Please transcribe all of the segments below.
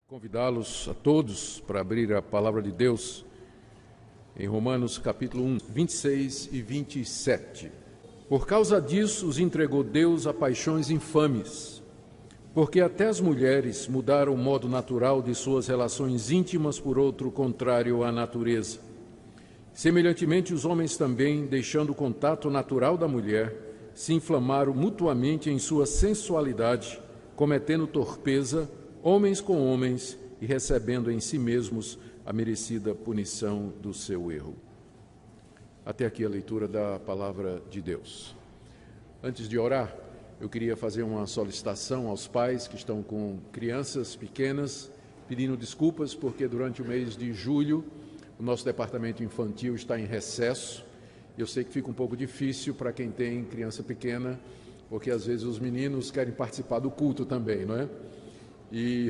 Convidá-los a todos para abrir a palavra de Deus em Romanos capítulo 1, 26 e 27. Por causa disso os entregou Deus a paixões infames, porque até as mulheres mudaram o modo natural de suas relações íntimas por outro contrário à natureza. Semelhantemente, os homens também, deixando o contato natural da mulher, se inflamaram mutuamente em sua sensualidade, cometendo torpeza, homens com homens, e recebendo em si mesmos a merecida punição do seu erro. Até aqui a leitura da palavra de Deus. Antes de orar, eu queria fazer uma solicitação aos pais que estão com crianças pequenas, pedindo desculpas porque durante o mês de julho o nosso departamento infantil está em recesso. Eu sei que fica um pouco difícil para quem tem criança pequena, porque às vezes os meninos querem participar do culto também, não é? E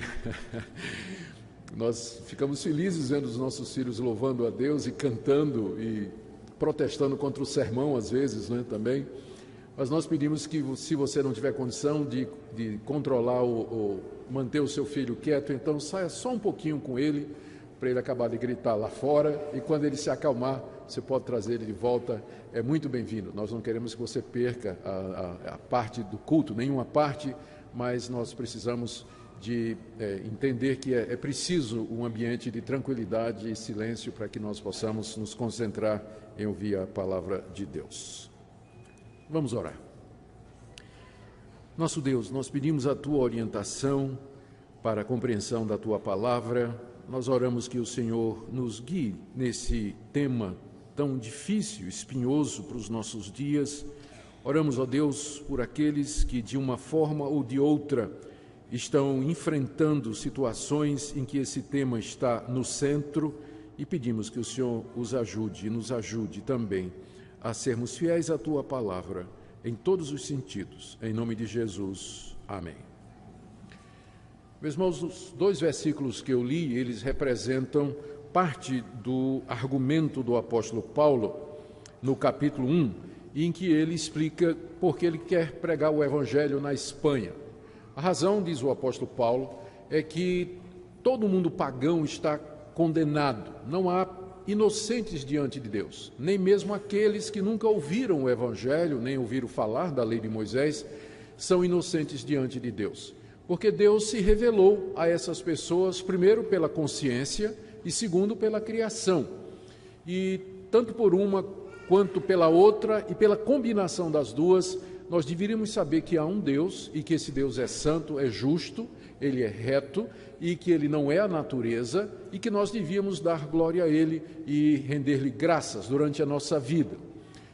nós ficamos felizes vendo os nossos filhos louvando a Deus e cantando e protestando contra o sermão às vezes, né, também. Mas nós pedimos que, se você não tiver condição de controlar ou manter o seu filho quieto, então saia só um pouquinho com ele, para ele acabar de gritar lá fora, e quando ele se acalmar, você pode trazer ele de volta, é muito bem-vindo. Nós não queremos que você perca a parte do culto, nenhuma parte, mas nós precisamos de entender que é preciso um ambiente de tranquilidade e silêncio para que nós possamos nos concentrar em ouvir a palavra de Deus. Vamos orar. Nosso Deus, nós pedimos a Tua orientação para a compreensão da Tua palavra. Nós oramos que o Senhor nos guie nesse tema tão difícil, espinhoso para os nossos dias. Oramos, ó Deus, por aqueles que de uma forma ou de outra estão enfrentando situações em que esse tema está no centro e pedimos que o Senhor os ajude e nos ajude também a sermos fiéis à Tua palavra em todos os sentidos. Em nome de Jesus. Amém. Meus irmãos, os dois versículos que eu li, eles representam parte do argumento do apóstolo Paulo no capítulo 1, em que ele explica por que ele quer pregar o evangelho na Espanha. A razão, diz o apóstolo Paulo, é que todo mundo pagão está condenado. Não há inocentes diante de Deus, nem mesmo aqueles que nunca ouviram o Evangelho, nem ouviram falar da lei de Moisés, são inocentes diante de Deus. Porque Deus se revelou a essas pessoas, primeiro pela consciência e segundo pela criação. E tanto por uma quanto pela outra e pela combinação das duas, nós deveríamos saber que há um Deus e que esse Deus é santo, é justo, ele é reto e que ele não é a natureza e que nós devíamos dar glória a ele e render-lhe graças durante a nossa vida.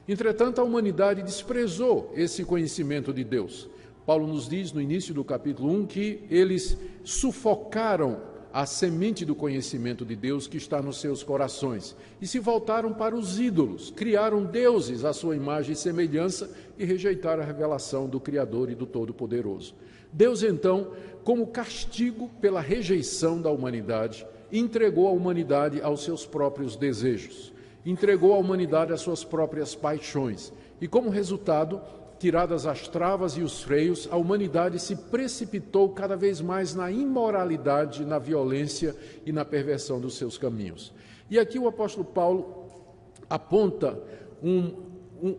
Entretanto, a humanidade desprezou esse conhecimento de Deus. Paulo nos diz no início do capítulo 1 que eles sufocaram a semente do conhecimento de Deus que está nos seus corações e se voltaram para os ídolos, criaram deuses à sua imagem e semelhança e rejeitaram a revelação do Criador e do Todo-Poderoso. Deus, então, como castigo pela rejeição da humanidade, entregou a humanidade aos seus próprios desejos, entregou a humanidade às suas próprias paixões e, como resultado, tiradas as travas e os freios, a humanidade se precipitou cada vez mais na imoralidade, na violência e na perversão dos seus caminhos. E aqui o apóstolo Paulo aponta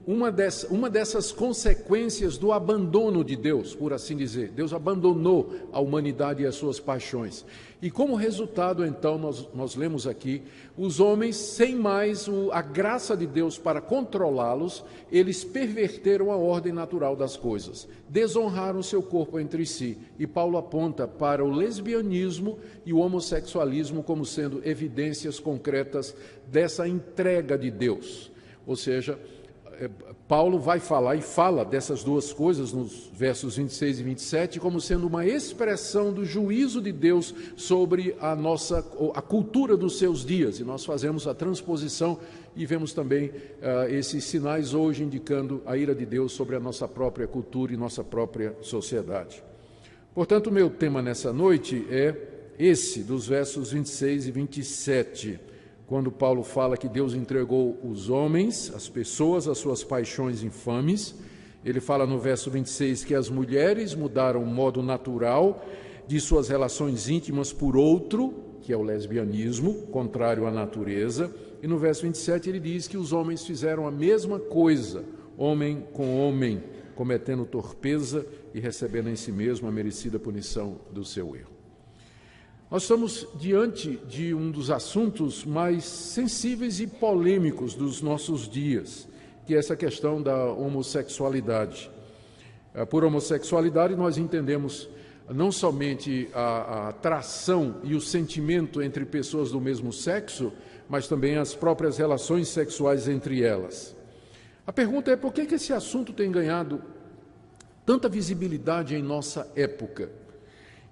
uma dessas consequências do abandono de Deus, por assim dizer. Deus abandonou a humanidade e as suas paixões. E como resultado, então, nós lemos aqui, os homens, sem mais a graça de Deus para controlá-los, eles perverteram a ordem natural das coisas, desonraram o seu corpo entre si. E Paulo aponta para o lesbianismo e o homossexualismo como sendo evidências concretas dessa entrega de Deus. Ou seja, Paulo vai falar e fala dessas duas coisas nos versos 26 e 27 como sendo uma expressão do juízo de Deus sobre a cultura dos seus dias. E nós fazemos a transposição e vemos também esses sinais hoje indicando a ira de Deus sobre a nossa própria cultura e nossa própria sociedade. Portanto, o meu tema nessa noite é esse, dos versos 26 e 27. Quando Paulo fala que Deus entregou os homens, as pessoas, às suas paixões infames, ele fala no verso 26 que as mulheres mudaram o modo natural de suas relações íntimas por outro, que é o lesbianismo, contrário à natureza. E no verso 27 ele diz que os homens fizeram a mesma coisa, homem com homem, cometendo torpeza e recebendo em si mesmo a merecida punição do seu erro. Nós estamos diante de um dos assuntos mais sensíveis e polêmicos dos nossos dias, que é essa questão da homossexualidade. Por homossexualidade nós entendemos não somente a atração e o sentimento entre pessoas do mesmo sexo, mas também as próprias relações sexuais entre elas. A pergunta é por que esse assunto tem ganhado tanta visibilidade em nossa época?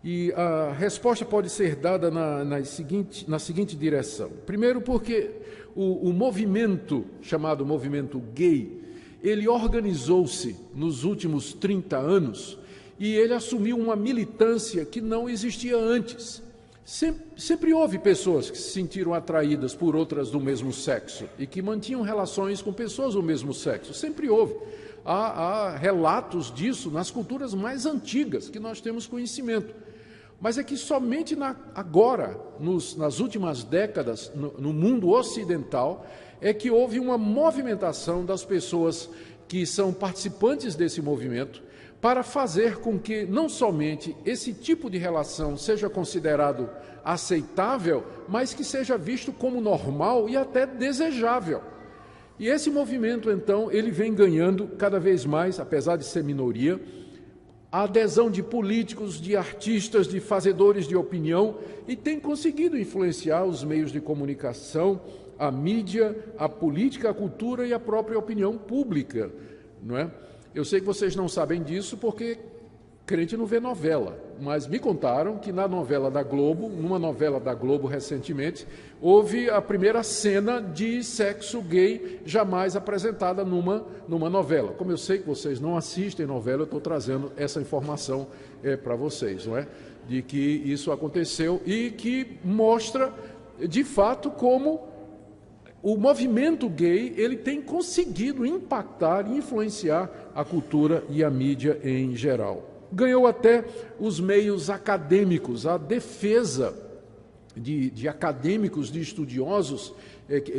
E a resposta pode ser dada na seguinte direção. Primeiro, porque o movimento, chamado movimento gay, ele organizou-se nos últimos 30 anos e ele assumiu uma militância que não existia antes. Sempre houve pessoas que se sentiram atraídas por outras do mesmo sexo e que mantinham relações com pessoas do mesmo sexo. Sempre houve. Há relatos disso nas culturas mais antigas que nós temos conhecimento. Mas é que somente agora, nas últimas décadas, no mundo ocidental, é que houve uma movimentação das pessoas que são participantes desse movimento para fazer com que não somente esse tipo de relação seja considerado aceitável, mas que seja visto como normal e até desejável. E esse movimento, então, ele vem ganhando cada vez mais, apesar de ser minoria, a adesão de políticos, de artistas, de fazedores de opinião e tem conseguido influenciar os meios de comunicação, a mídia, a política, a cultura e a própria opinião pública, não é? Eu sei que vocês não sabem disso porque crente não vê novela, mas me contaram que na novela da Globo, numa novela da Globo recentemente, houve a primeira cena de sexo gay jamais apresentada numa novela. Como eu sei que vocês não assistem novela, eu estou trazendo essa informação para vocês, não é? De que isso aconteceu e que mostra, de fato, como o movimento gay ele tem conseguido impactar e influenciar a cultura e a mídia em geral. Ganhou até os meios acadêmicos, a defesa de acadêmicos, de estudiosos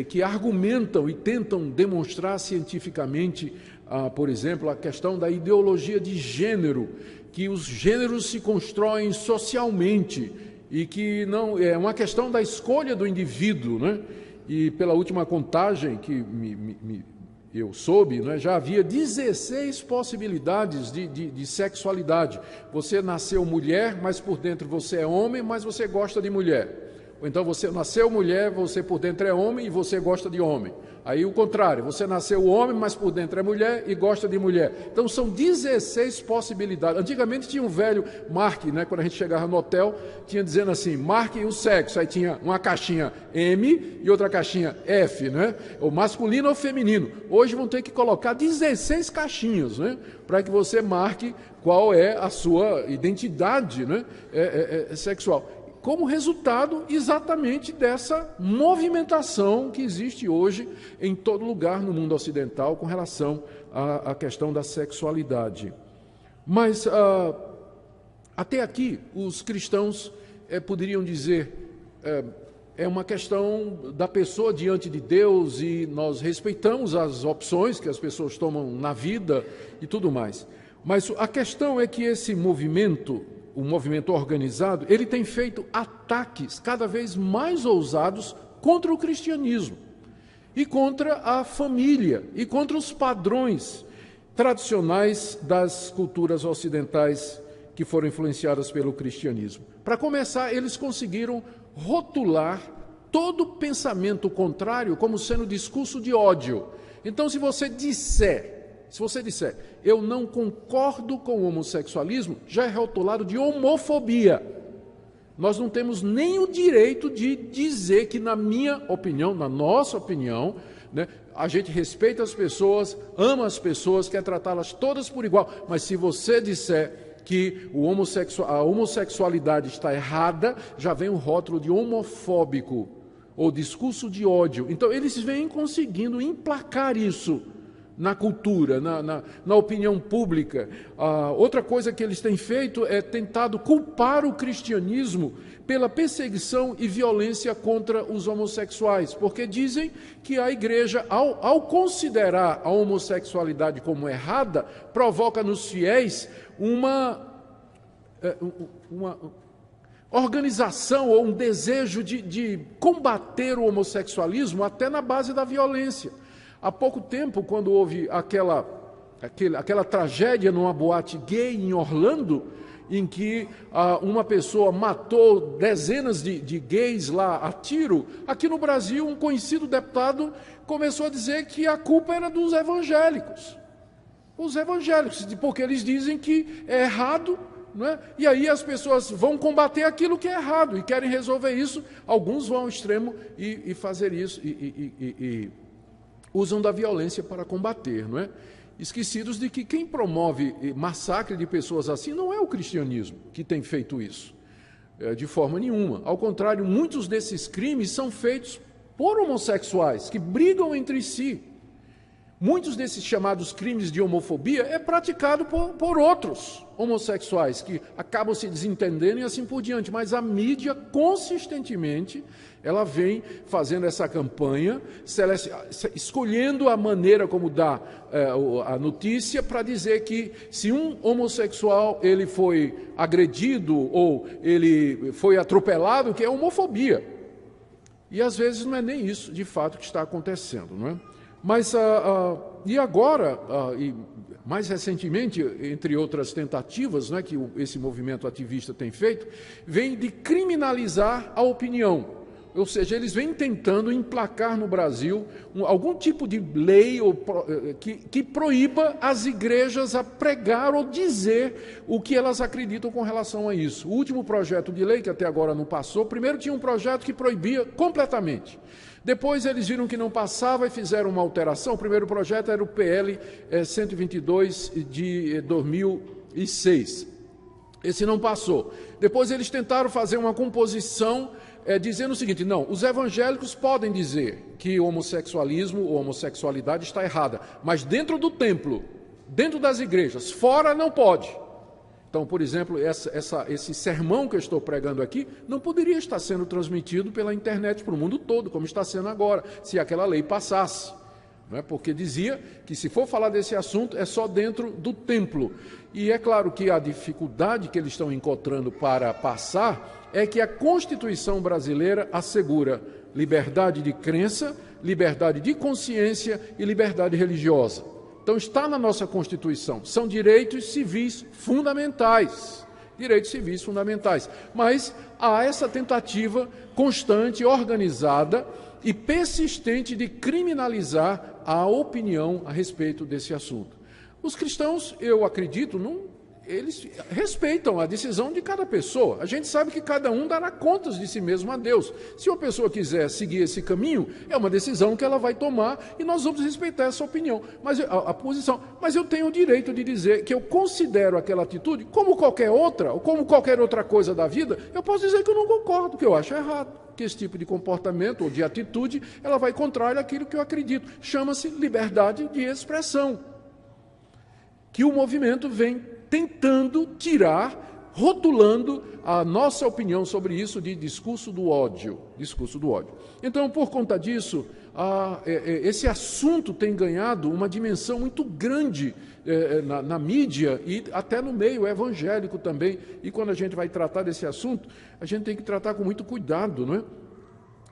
que argumentam e tentam demonstrar cientificamente, por exemplo, a questão da ideologia de gênero, que os gêneros se constroem socialmente e que não é uma questão da escolha do indivíduo, né? E pela última contagem que eu soube, né, já havia 16 possibilidades de sexualidade. Você nasceu mulher, mas por dentro você é homem, mas você gosta de mulher. Ou então você nasceu mulher, você por dentro é homem e você gosta de homem. Aí o contrário, você nasceu homem, mas por dentro é mulher e gosta de mulher. Então são 16 possibilidades. Antigamente tinha um velho marque, né, quando a gente chegava no hotel, tinha dizendo assim, marque o sexo. Aí tinha uma caixinha M e outra caixinha F, né? Ou masculino ou feminino. Hoje vão ter que colocar 16 caixinhas, né, para que você marque qual é a sua identidade, né, sexual. Como resultado exatamente dessa movimentação que existe hoje em todo lugar no mundo ocidental com relação à questão da sexualidade. Mas até aqui os cristãos poderiam dizer é uma questão da pessoa diante de Deus e nós respeitamos as opções que as pessoas tomam na vida e tudo mais. Mas a questão é que esse movimento, o movimento organizado, ele tem feito ataques cada vez mais ousados contra o cristianismo e contra a família e contra os padrões tradicionais das culturas ocidentais que foram influenciadas pelo cristianismo. Para começar, eles conseguiram rotular todo pensamento contrário como sendo discurso de ódio. Então, se você disser, eu não concordo com o homossexualismo, já é rotulado de homofobia. Nós não temos nem o direito de dizer que, na minha opinião, na nossa opinião, né, a gente respeita as pessoas, ama as pessoas, quer tratá-las todas por igual. Mas se você disser que a homossexualidade está errada, já vem o rótulo de homofóbico ou discurso de ódio. Então, eles vêm conseguindo emplacar isso na cultura, na opinião pública. Outra coisa que eles têm feito é tentado culpar o cristianismo pela perseguição e violência contra os homossexuais, porque dizem que a igreja, ao considerar a homossexualidade como errada, provoca nos fiéis uma organização ou um desejo de combater o homossexualismo até na base da violência. Há pouco tempo, quando houve aquela tragédia numa boate gay em Orlando, em que uma pessoa matou dezenas de gays lá a tiro, aqui no Brasil um conhecido deputado começou a dizer que a culpa era dos evangélicos. Os evangélicos, porque eles dizem que é errado, né? E aí as pessoas vão combater aquilo que é errado e querem resolver isso. Alguns vão ao extremo e fazer isso e usam da violência para combater, não é? Esquecidos de que quem promove massacre de pessoas assim não é o cristianismo que tem feito isso, de forma nenhuma. Ao contrário, muitos desses crimes são feitos por homossexuais que brigam entre si. Muitos desses chamados crimes de homofobia é praticado por outros homossexuais que acabam se desentendendo e assim por diante. Mas a mídia, consistentemente, ela vem fazendo essa campanha, escolhendo a maneira como dá a notícia para dizer que se um homossexual ele foi agredido ou ele foi atropelado, que é homofobia. E às vezes não é nem isso, de fato, que está acontecendo, não é? Mas, e agora, e mais recentemente, entre outras tentativas, né, que esse movimento ativista tem feito, vem de criminalizar a opinião. Ou seja, eles vêm tentando emplacar no Brasil algum tipo de lei que proíba as igrejas a pregar ou dizer o que elas acreditam com relação a isso. O último projeto de lei, que até agora não passou, primeiro tinha um projeto que proibia completamente. Depois eles viram que não passava e fizeram uma alteração. O primeiro projeto era o PL 122 de 2006. Esse não passou. Depois eles tentaram fazer uma composição dizendo o seguinte: não, os evangélicos podem dizer que o homossexualismo ou homossexualidade está errada, mas dentro do templo, dentro das igrejas, fora não pode. Então, por exemplo, esse sermão que eu estou pregando aqui não poderia estar sendo transmitido pela internet para o mundo todo, como está sendo agora, se aquela lei passasse. Não é? Porque dizia que se for falar desse assunto é só dentro do templo. E é claro que a dificuldade que eles estão encontrando para passar é que a Constituição brasileira assegura liberdade de crença, liberdade de consciência e liberdade religiosa. Então está na nossa Constituição, são direitos civis fundamentais, mas há essa tentativa constante, organizada e persistente de criminalizar a opinião a respeito desse assunto. Os cristãos, eu acredito, eles respeitam a decisão de cada pessoa. A gente sabe que cada um dará contas de si mesmo a Deus. Se uma pessoa quiser seguir esse caminho, é uma decisão que ela vai tomar e nós vamos respeitar essa opinião, a posição. Mas eu tenho o direito de dizer que eu considero aquela atitude como qualquer outra, ou como qualquer outra coisa da vida. Eu posso dizer que eu não concordo, que eu acho errado, que esse tipo de comportamento ou de atitude, ela vai contrário àquilo que eu acredito. Chama-se liberdade de expressão, que o movimento vem tentando tirar, rotulando a nossa opinião sobre isso de discurso do ódio. Então, por conta disso, esse assunto tem ganhado uma dimensão muito grande na mídia e até no meio evangélico também. E quando a gente vai tratar desse assunto, a gente tem que tratar com muito cuidado, não é?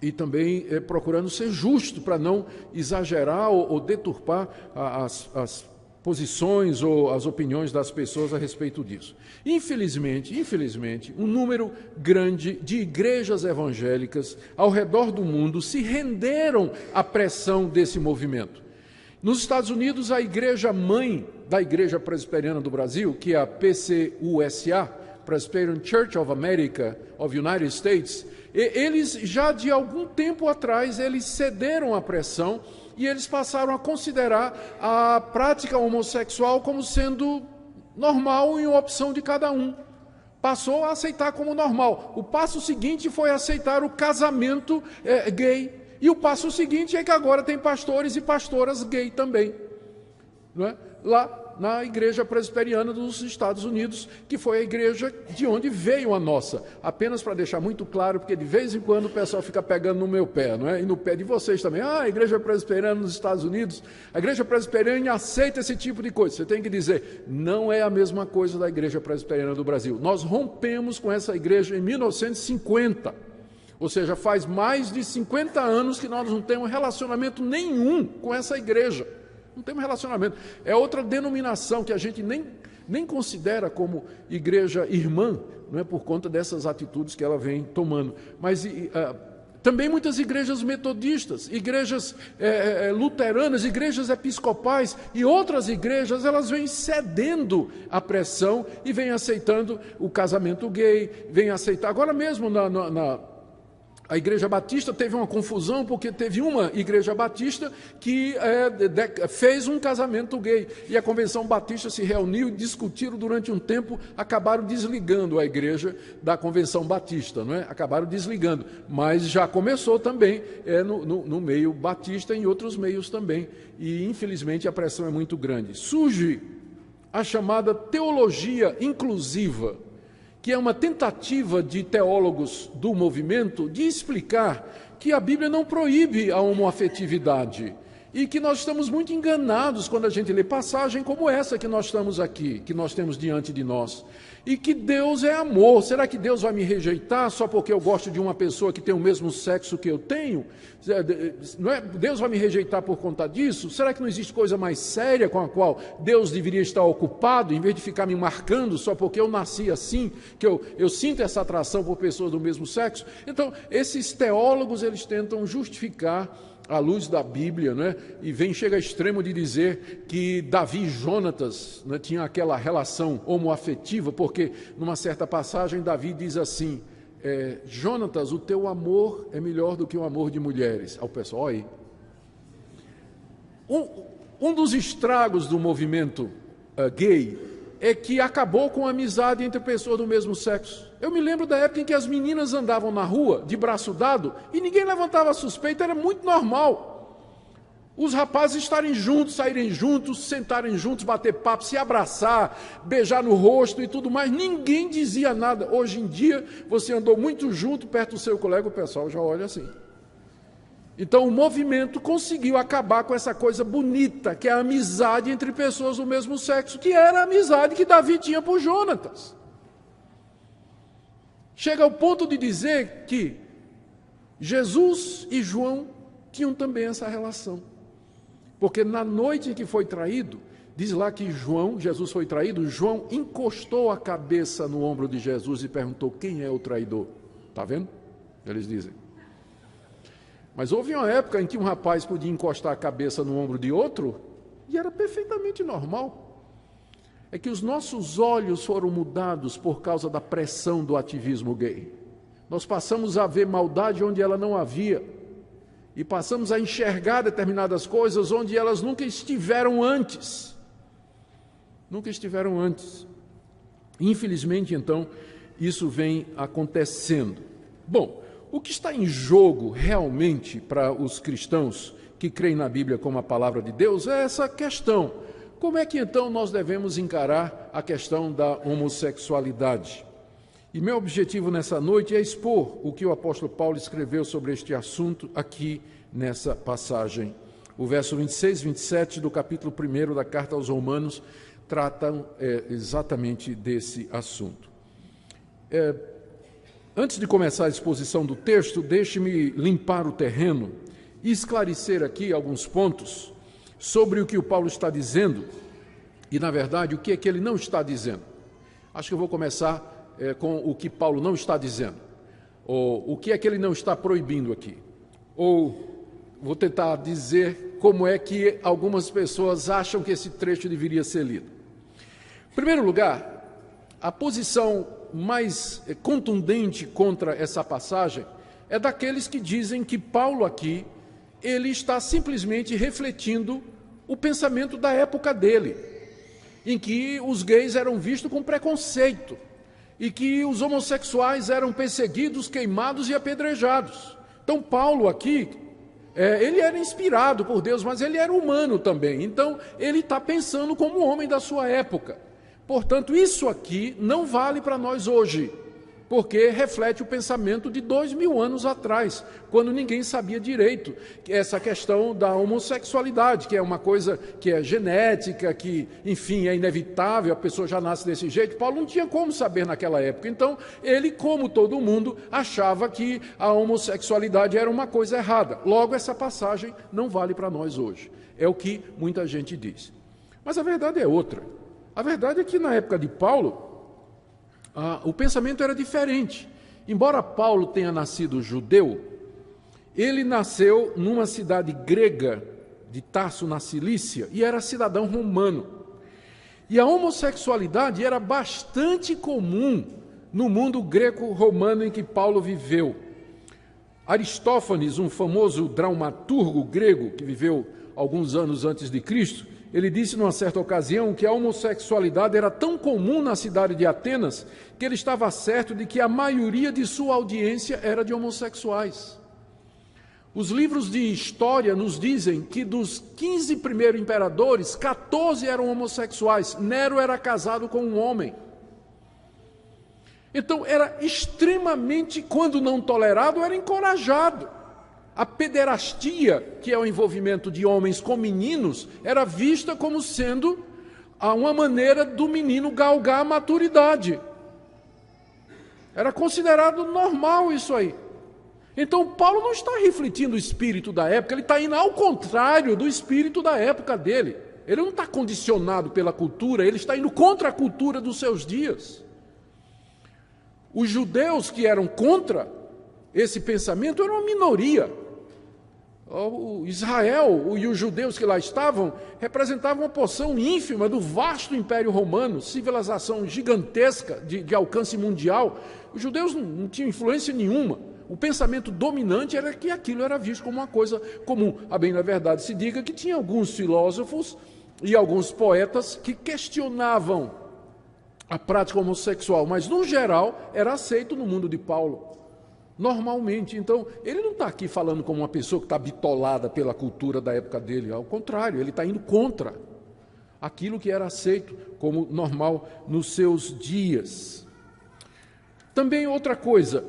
E também procurando ser justo para não exagerar ou deturpar as posições ou as opiniões das pessoas a respeito disso. Infelizmente, um número grande de igrejas evangélicas ao redor do mundo se renderam à pressão desse movimento. Nos Estados Unidos, a igreja mãe da Igreja Presbiteriana do Brasil, que é a PCUSA, Presbyterian Church of America, of United States, eles já de algum tempo atrás, eles cederam à pressão e eles passaram a considerar a prática homossexual como sendo normal e uma opção de cada um. Passou a aceitar como normal. O passo seguinte foi aceitar o casamento gay. E o passo seguinte é que agora tem pastores e pastoras gay também. não é? Lá na Igreja Presbiteriana dos Estados Unidos, que foi a igreja de onde veio a nossa. Apenas para deixar muito claro, porque de vez em quando o pessoal fica pegando no meu pé, não é? E no pé de vocês também. A Igreja Presbiteriana nos Estados Unidos, a Igreja Presbiteriana aceita esse tipo de coisa. Você tem que dizer, não é a mesma coisa da Igreja Presbiteriana do Brasil. Nós rompemos com essa igreja em 1950. Ou seja, faz mais de 50 anos que nós não temos relacionamento nenhum com essa igreja. Não temos relacionamento. É outra denominação que a gente nem considera como igreja irmã, não é, por conta dessas atitudes que ela vem tomando. Mas também muitas igrejas metodistas, igrejas luteranas, igrejas episcopais e outras igrejas, elas vêm cedendo à pressão e vêm aceitando o casamento gay, vêm aceitar. Agora mesmo a Igreja Batista teve uma confusão, porque teve uma Igreja Batista que fez um casamento gay. E a Convenção Batista se reuniu e discutiram durante um tempo, acabaram desligando a igreja da Convenção Batista, não é? Acabaram desligando. Mas já começou também no meio batista e em outros meios também. E, infelizmente, a pressão é muito grande. Surge a chamada teologia inclusiva, que é uma tentativa de teólogos do movimento de explicar que a Bíblia não proíbe a homoafetividade e que nós estamos muito enganados quando a gente lê passagem como essa que nós estamos aqui, que nós temos diante de nós, e que Deus é amor. Será que Deus vai me rejeitar só porque eu gosto de uma pessoa que tem o mesmo sexo que eu tenho? Não é? Deus vai me rejeitar por conta disso? Será que não existe coisa mais séria com a qual Deus deveria estar ocupado, em vez de ficar me marcando só porque eu nasci assim, que eu sinto essa atração por pessoas do mesmo sexo? Então, esses teólogos, eles tentam justificar à luz da Bíblia, né? E chega a extremo de dizer que Davi e Jonatas, né, tinham aquela relação homoafetiva, porque numa certa passagem Davi diz assim, Jonatas, o teu amor é melhor do que o amor de mulheres. Ao pessoal, olha aí. Um dos estragos do movimento gay é que acabou com a amizade entre pessoas do mesmo sexo. Eu me lembro da época em que as meninas andavam na rua, de braço dado, e ninguém levantava suspeita, era muito normal. Os rapazes estarem juntos, saírem juntos, sentarem juntos, bater papo, se abraçar, beijar no rosto e tudo mais, ninguém dizia nada. Hoje em dia, você andou muito junto, perto do seu colega, o pessoal já olha assim. Então, o movimento conseguiu acabar com essa coisa bonita, que é a amizade entre pessoas do mesmo sexo, que era a amizade que Davi tinha por Jonatas. Chega ao ponto de dizer que Jesus e João tinham também essa relação. Porque na noite em que foi traído, diz lá que Jesus foi traído, João encostou a cabeça no ombro de Jesus e perguntou, quem é o traidor? Está vendo? Eles dizem. Mas houve uma época em que um rapaz podia encostar a cabeça no ombro de outro e era perfeitamente normal. É que os nossos olhos foram mudados por causa da pressão do ativismo gay. Nós passamos a ver maldade onde ela não havia e passamos a enxergar determinadas coisas onde elas nunca estiveram antes. Nunca estiveram antes. Infelizmente, então, isso vem acontecendo. Bom, o que está em jogo realmente para os cristãos que creem na Bíblia como a palavra de Deus é essa questão. Como é que então nós devemos encarar a questão da homossexualidade? E meu objetivo nessa noite é expor o que o apóstolo Paulo escreveu sobre este assunto aqui nessa passagem. O verso 26 e 27 do capítulo 1 da carta aos Romanos tratam exatamente desse assunto. Antes de começar a exposição do texto, deixe-me limpar o terreno e esclarecer aqui alguns pontos sobre o que o Paulo está dizendo e, na verdade, o que é que ele não está dizendo. Acho que eu vou começar com o que Paulo não está dizendo, ou o que é que ele não está proibindo aqui, ou vou tentar dizer como é que algumas pessoas acham que esse trecho deveria ser lido. Em primeiro lugar, a posição mais contundente contra essa passagem é daqueles que dizem que Paulo aqui, ele está simplesmente refletindo o pensamento da época dele, em que os gays eram vistos com preconceito e que os homossexuais eram perseguidos, queimados e apedrejados. Então Paulo aqui Ele era inspirado por Deus, mas ele era humano também. Então, ele está pensando como um homem da sua época. Portanto, isso aqui não vale para nós hoje, porque reflete o pensamento de 2000 anos atrás, quando ninguém sabia direito essa questão da homossexualidade, que é uma coisa que é genética, que, enfim, é inevitável, a pessoa já nasce desse jeito. Paulo não tinha como saber naquela época. Então, ele, como todo mundo, achava que a homossexualidade era uma coisa errada. Logo, essa passagem não vale para nós hoje. É o que muita gente diz. Mas a verdade é outra. A verdade é que, na época de Paulo, o pensamento era diferente. Embora Paulo tenha nascido judeu, ele nasceu numa cidade grega de Tarso, na Cilícia, e era cidadão romano. E a homossexualidade era bastante comum no mundo greco-romano em que Paulo viveu. Aristófanes, um famoso dramaturgo grego que viveu alguns anos antes de Cristo, ele disse numa certa ocasião que a homossexualidade era tão comum na cidade de Atenas que ele estava certo de que a maioria de sua audiência era de homossexuais. Os livros de história nos dizem que dos 15 primeiros imperadores, 14 eram homossexuais. Nero era casado com um homem. Então era extremamente, quando não tolerado, era encorajado. A pederastia, que é o envolvimento de homens com meninos, era vista como sendo uma maneira do menino galgar a maturidade. Era considerado normal isso aí. Então, Paulo não está refletindo o espírito da época, ele está indo ao contrário do espírito da época dele. Ele não está condicionado pela cultura, ele está indo contra a cultura dos seus dias. Os judeus que eram contra esse pensamento eram uma minoria. O Israel e os judeus que lá estavam representavam uma porção ínfima do vasto Império Romano, civilização gigantesca de alcance mundial. Os judeus não tinham influência nenhuma. O pensamento dominante era que aquilo era visto como uma coisa comum. A bem na verdade se diga que tinha alguns filósofos e alguns poetas que questionavam a prática homossexual, mas no geral era aceito no mundo de Paulo. Normalmente, então, ele não está aqui falando como uma pessoa que está bitolada pela cultura da época dele, ao contrário, ele está indo contra aquilo que era aceito como normal nos seus dias. Também outra coisa,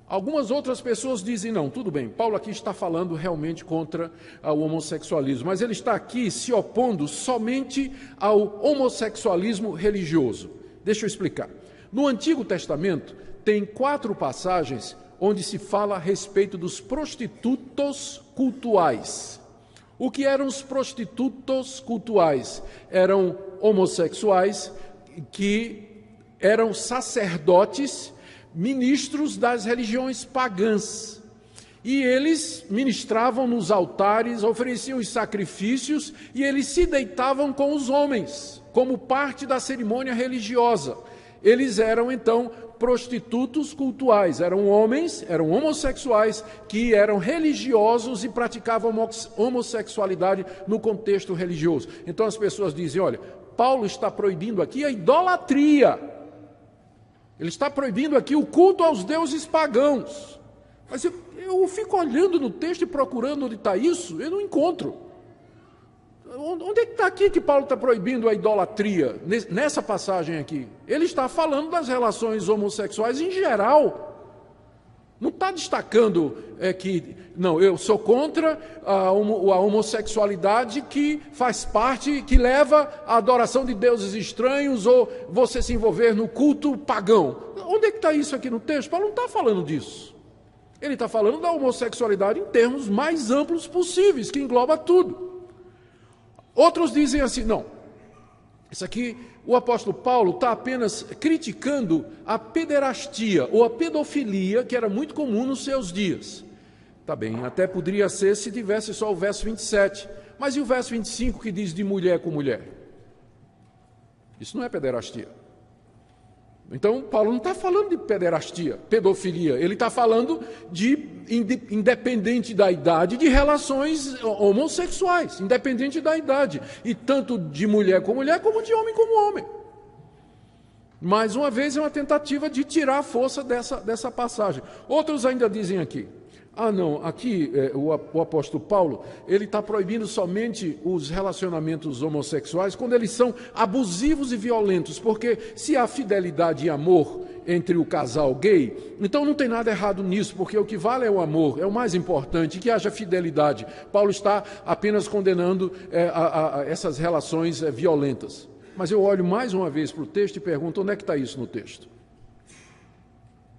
algumas outras pessoas dizem, não, tudo bem, Paulo aqui está falando realmente contra o homossexualismo, mas ele está aqui se opondo somente ao homossexualismo religioso. Deixa eu explicar. No Antigo Testamento, tem 4 passagens onde se fala a respeito dos prostitutos cultuais. O que eram os prostitutos cultuais? Eram homossexuais que eram sacerdotes, ministros das religiões pagãs. E eles ministravam nos altares, ofereciam os sacrifícios e eles se deitavam com os homens, como parte da cerimônia religiosa. Eles eram, então, prostitutos cultuais, eram homens, eram homossexuais, que eram religiosos e praticavam homossexualidade no contexto religioso. Então as pessoas dizem, olha, Paulo está proibindo aqui a idolatria. Ele está proibindo aqui o culto aos deuses pagãos. Mas eu fico olhando no texto e procurando onde está isso, eu não encontro. Onde é que está aqui que Paulo está proibindo a idolatria, nessa passagem aqui? Ele está falando das relações homossexuais em geral. Não está destacando que, não, eu sou contra a homossexualidade que faz parte, que leva à adoração de deuses estranhos ou você se envolver no culto pagão. Onde é que está isso aqui no texto? Paulo não está falando disso. Ele está falando da homossexualidade em termos mais amplos possíveis, que engloba tudo. Outros dizem assim, não, isso aqui, o apóstolo Paulo está apenas criticando a pederastia ou a pedofilia, que era muito comum nos seus dias. Tá bem, até poderia ser se tivesse só o verso 27, mas e o verso 25 que diz de mulher com mulher? Isso não é pederastia. Então, Paulo não está falando de pederastia, pedofilia, ele está falando de, independente da idade, de relações homossexuais, independente da idade, e tanto de mulher, como de homem como homem. Mais uma vez, é uma tentativa de tirar a força dessa passagem. Outros ainda dizem aqui, Não, aqui o apóstolo Paulo, ele está proibindo somente os relacionamentos homossexuais quando eles são abusivos e violentos, porque se há fidelidade e amor entre o casal gay, então não tem nada errado nisso, porque o que vale é o amor, é o mais importante, que haja fidelidade. Paulo está apenas condenando essas relações violentas. Mas eu olho mais uma vez para o texto e pergunto, onde é que está isso no texto?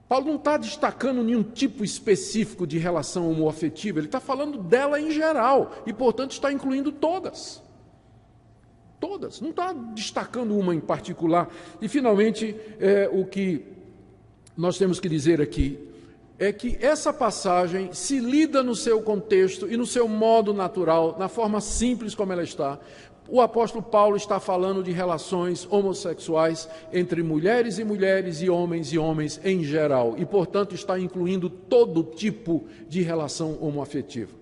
Paulo não está destacando nenhum tipo específico de relação homoafetiva, ele está falando dela em geral, e, portanto, está incluindo todas. Todas, não está destacando uma em particular. E, finalmente, o que nós temos que dizer aqui é que essa passagem se lida no seu contexto e no seu modo natural, na forma simples como ela está. O apóstolo Paulo está falando de relações homossexuais entre mulheres e homens em geral, e, portanto, está incluindo todo tipo de relação homoafetiva.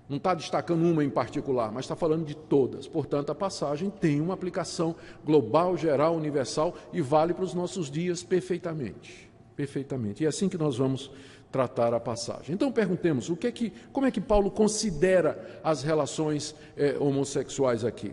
Não está destacando uma em particular, mas está falando de todas. Portanto, a passagem tem uma aplicação global, geral, universal e vale para os nossos dias perfeitamente. Perfeitamente. E é assim que nós vamos tratar a passagem. Então, perguntemos, como é que Paulo considera as relações homossexuais aqui?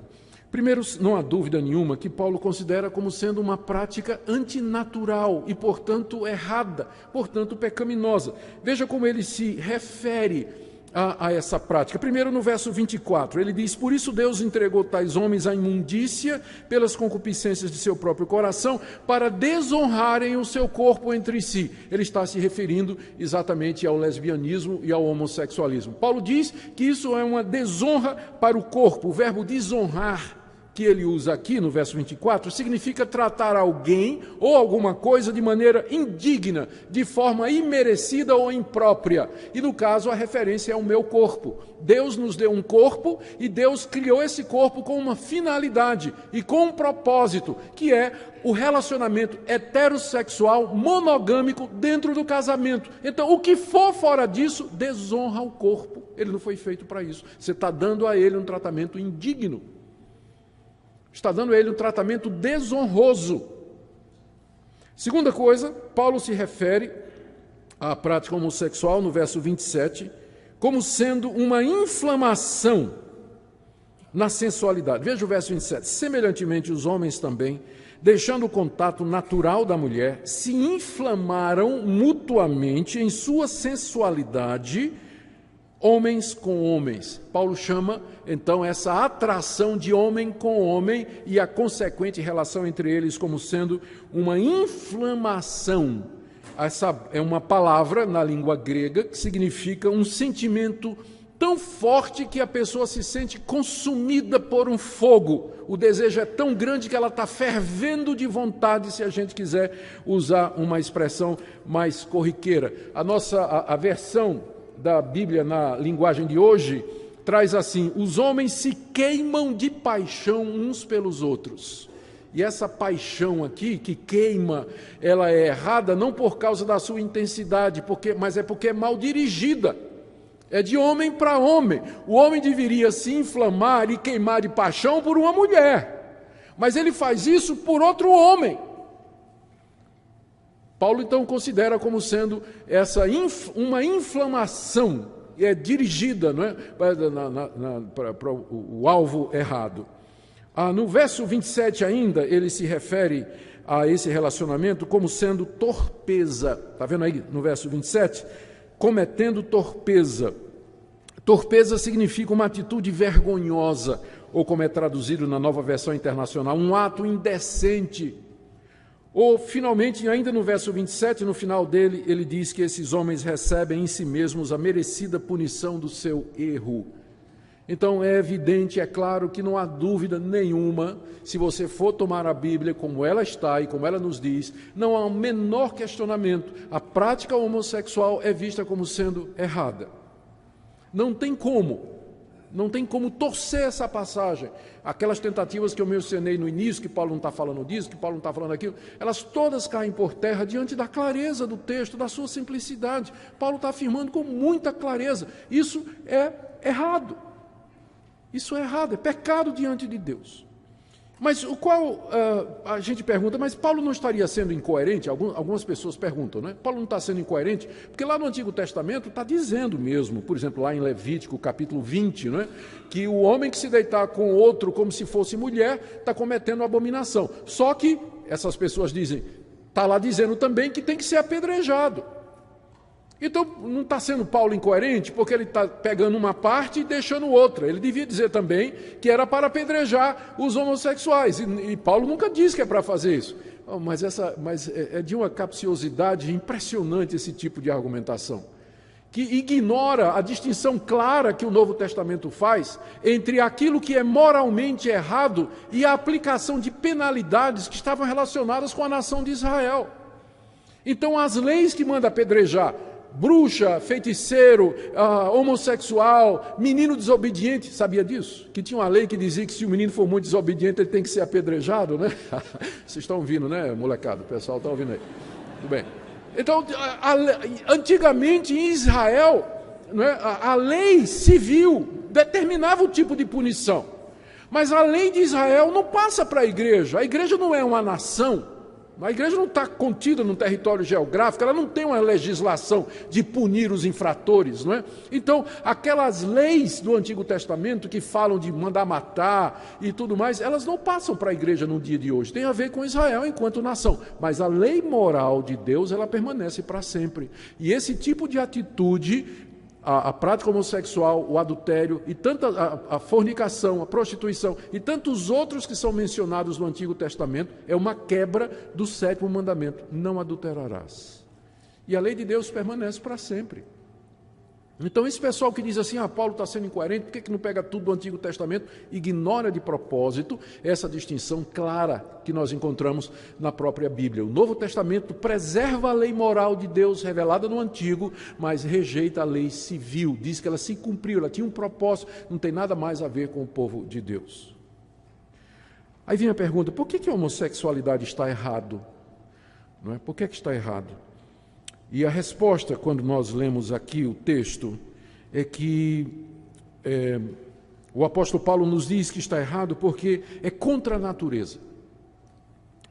Primeiro, não há dúvida nenhuma que Paulo considera como sendo uma prática antinatural e, portanto, errada, portanto, pecaminosa. Veja como ele se refere a essa prática. Primeiro, no verso 24, ele diz: por isso Deus entregou tais homens à imundícia pelas concupiscências de seu próprio coração, para desonrarem o seu corpo entre si. Ele está se referindo exatamente ao lesbianismo e ao homossexualismo. Paulo diz que isso é uma desonra para o corpo. O verbo desonrar, que ele usa aqui no verso 24, significa tratar alguém ou alguma coisa de maneira indigna, de forma imerecida ou imprópria. E no caso a referência é o meu corpo. Deus nos deu um corpo e Deus criou esse corpo com uma finalidade e com um propósito, que é o relacionamento heterossexual monogâmico dentro do casamento. Então, o que for fora disso, desonra o corpo. Ele não foi feito para isso. Você está dando a ele um tratamento indigno. Está dando a ele um tratamento desonroso. Segunda coisa, Paulo se refere à prática homossexual, no verso 27, como sendo uma inflamação na sensualidade. Veja o verso 27. Semelhantemente, os homens também, deixando o contato natural da mulher, se inflamaram mutuamente em sua sensualidade, homens com homens. Paulo chama, então, essa atração de homem com homem e a consequente relação entre eles como sendo uma inflamação. Essa é uma palavra na língua grega que significa um sentimento tão forte que a pessoa se sente consumida por um fogo. O desejo é tão grande que ela está fervendo de vontade, se a gente quiser usar uma expressão mais corriqueira. A versão da Bíblia na linguagem de hoje traz assim: os homens se queimam de paixão uns pelos outros. E essa paixão aqui, que queima, ela é errada não por causa da sua intensidade, mas é porque é mal dirigida. É de homem para homem. O homem deveria se inflamar e queimar de paixão por uma mulher, mas ele faz isso por outro homem. Paulo, então, considera como sendo uma inflamação, dirigida, não é, para o alvo errado. No verso 27 ainda, ele se refere a esse relacionamento como sendo torpeza. Está vendo aí no verso 27? Cometendo torpeza. Torpeza significa uma atitude vergonhosa, ou como é traduzido na Nova Versão Internacional, um ato indecente. Ou, finalmente, ainda no verso 27, no final dele, ele diz que esses homens recebem em si mesmos a merecida punição do seu erro. Então, é evidente, é claro que não há dúvida nenhuma, se você for tomar a Bíblia como ela está e como ela nos diz, não há o menor questionamento. A prática homossexual é vista como sendo errada. Não tem como torcer essa passagem. Aquelas tentativas que eu mencionei no início, que Paulo não está falando disso, que Paulo não está falando aquilo, elas todas caem por terra diante da clareza do texto, da sua simplicidade. Paulo está afirmando com muita clareza: isso é errado. Isso é errado, é pecado diante de Deus. Mas a gente pergunta, mas Paulo não estaria sendo incoerente? Algumas pessoas perguntam, né? Paulo não está sendo incoerente? Porque lá no Antigo Testamento está dizendo mesmo, por exemplo, lá em Levítico, capítulo 20, né? Que o homem que se deitar com outro como se fosse mulher está cometendo abominação. Só que essas pessoas dizem, está lá dizendo também que tem que ser apedrejado. Então, não está sendo Paulo incoerente, porque ele está pegando uma parte e deixando outra. Ele devia dizer também que era para apedrejar os homossexuais. E Paulo nunca diz que é para fazer isso. Mas é de uma capciosidade impressionante esse tipo de argumentação, que ignora a distinção clara que o Novo Testamento faz entre aquilo que é moralmente errado e a aplicação de penalidades que estavam relacionadas com a nação de Israel. Então, as leis que manda apedrejar bruxa, feiticeiro, homossexual, menino desobediente, sabia disso? Que tinha uma lei que dizia que se o menino for muito desobediente, ele tem que ser apedrejado, né? Vocês estão ouvindo, né, molecada? O pessoal está ouvindo aí. Tudo bem. Então, antigamente em Israel, né, a lei civil determinava o tipo de punição. Mas a lei de Israel não passa para a igreja. A igreja não é uma nação. A igreja não está contida num território geográfico, ela não tem uma legislação de punir os infratores, não é? Então, aquelas leis do Antigo Testamento que falam de mandar matar e tudo mais, elas não passam para a igreja no dia de hoje. Tem a ver com Israel enquanto nação. Mas a lei moral de Deus, ela permanece para sempre. E esse tipo de atitude, a prática homossexual, o adultério, e a fornicação, a prostituição e tantos outros que são mencionados no Antigo Testamento, é uma quebra do 7º mandamento: não adulterarás. E a lei de Deus permanece para sempre. Então, esse pessoal que diz assim, Paulo está sendo incoerente, por que não pega tudo do Antigo Testamento? Ignora de propósito essa distinção clara que nós encontramos na própria Bíblia. O Novo Testamento preserva a lei moral de Deus revelada no Antigo, mas rejeita a lei civil, diz que ela se cumpriu, ela tinha um propósito, não tem nada mais a ver com o povo de Deus. Aí vem a pergunta, por que a homossexualidade está errado? Não é? Por que está errado? E a resposta, quando nós lemos aqui o texto, é que o apóstolo Paulo nos diz que está errado porque é contra a natureza.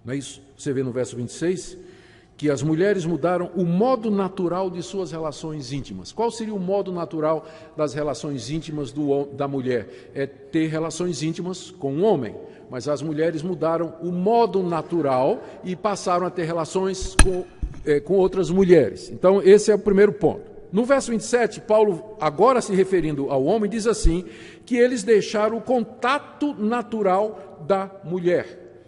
Não é isso? Você vê no verso 26 que as mulheres mudaram o modo natural de suas relações íntimas. Qual seria o modo natural das relações íntimas da mulher? É ter relações íntimas com um homem. Mas as mulheres mudaram o modo natural e passaram a ter relações com outras mulheres. Então, esse é o primeiro ponto. No verso 27, Paulo, agora se referindo ao homem, diz assim, que eles deixaram o contato natural da mulher.